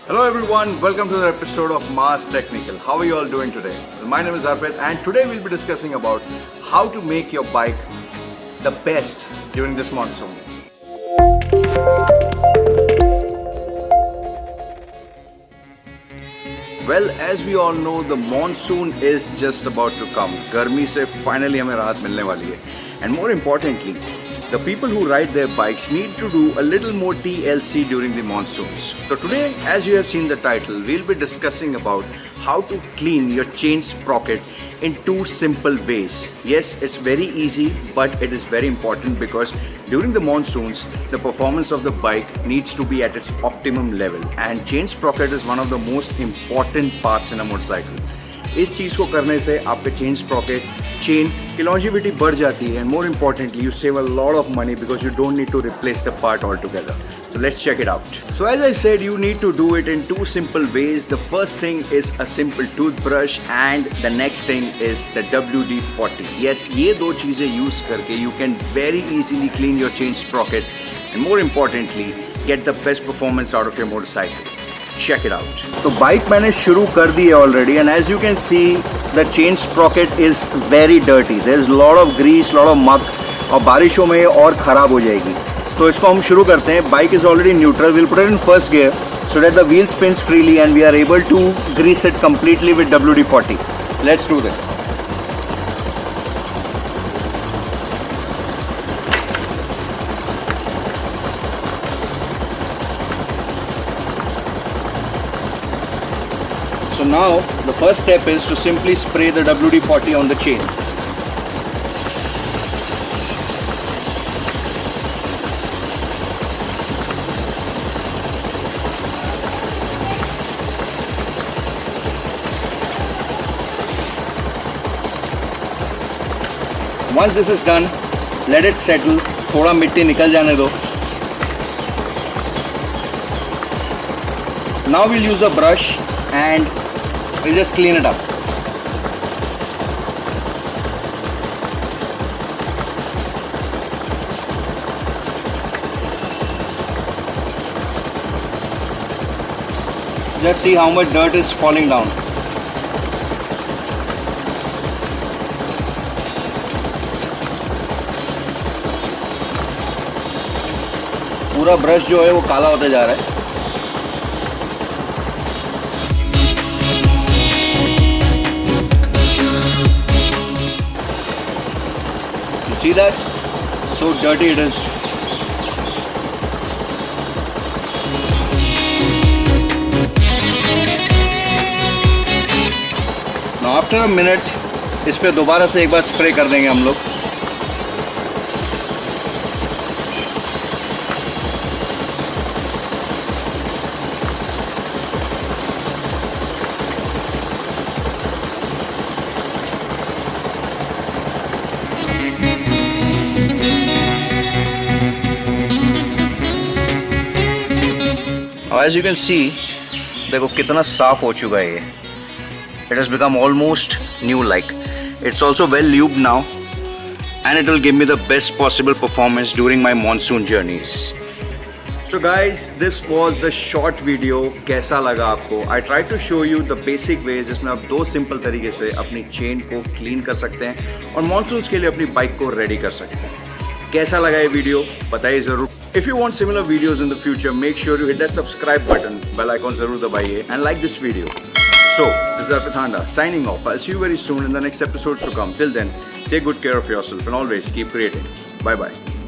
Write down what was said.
Hello everyone, welcome to the episode of Mars Technical. How are you all doing today? Well, my name is Arpit and today we'll be discussing about how to make your bike the best during this monsoon. Well, as we all know, the monsoon is just about to come. गर्मी से finally हमें राहत मिलने वाली है. And more importantly, the people who ride their bikes need to do a little more TLC during the monsoons. So today, as you have seen the title, we'll be discussing about how to clean your chain sprocket in two simple ways. Yes, it's very easy, but it is very important because during the monsoons, the performance of the bike needs to be at its optimum level. And chain sprocket is one of the most important parts in a motorcycle. इस चीज़ को करने से आपके chain sprocket chain की longevity बढ़ जाती है and more importantly you save a lot of money because you don't need to replace the part altogether. So let's check it out. So as I said, you need to do it in two simple ways. The first thing is a simple toothbrush and the next thing is the WD-40. Yes, ये दो चीज़ें use करके you can very easily clean your chain sprocket and more importantly get the best performance out of your motorcycle. Check it out. तो bike मैंने शुरू कर दी है already and as you can see the chain sprocket is very dirty. There is lot of grease, lot of muck और बारिशों में और ख़राब हो जाएगी. तो इसको हम शुरू करते हैं. Bike is already neutral. Will put it in first gear so that the wheel spins freely and we are able to grease it completely with WD-40. Let's do this. So now the first step is to simply spray the WD-40 on the chain. Once this is done, let it settle. थोड़ा मिट्टी निकल जाने दो. Now we'll use a brush and we'll just clean it up. Just see how much dirt is falling down. पूरा brush जो है वो काला होता जा रहा है. See that? So dirty it is. Now after a minute इस पे दोबारा से एक बार स्प्रे कर देंगे हम लोग. As you can see, देखो कितना साफ हो चुका है ये. It has become almost new like. It's also well lubed now and it will give me the best possible performance during my monsoon journeys. So guys, this was the short video. कैसा लगा आपको? I tried to show you the basic ways जिसमें आप दो simple तरीके से अपनी chain को क्लीन कर सकते हैं और मानसून के लिए अपनी बाइक को रेडी कर सकते हैं. कैसा लगा ये वीडियो बताइए ज़रूर. If you want similar videos in the future, make sure you hit that subscribe button, bell icon ज़रूर दबाइए and like this video. So, this is Arpit signing off. I'll see you very soon in the next episodes to come. Till then, take good care of yourself and always keep creating. Bye bye.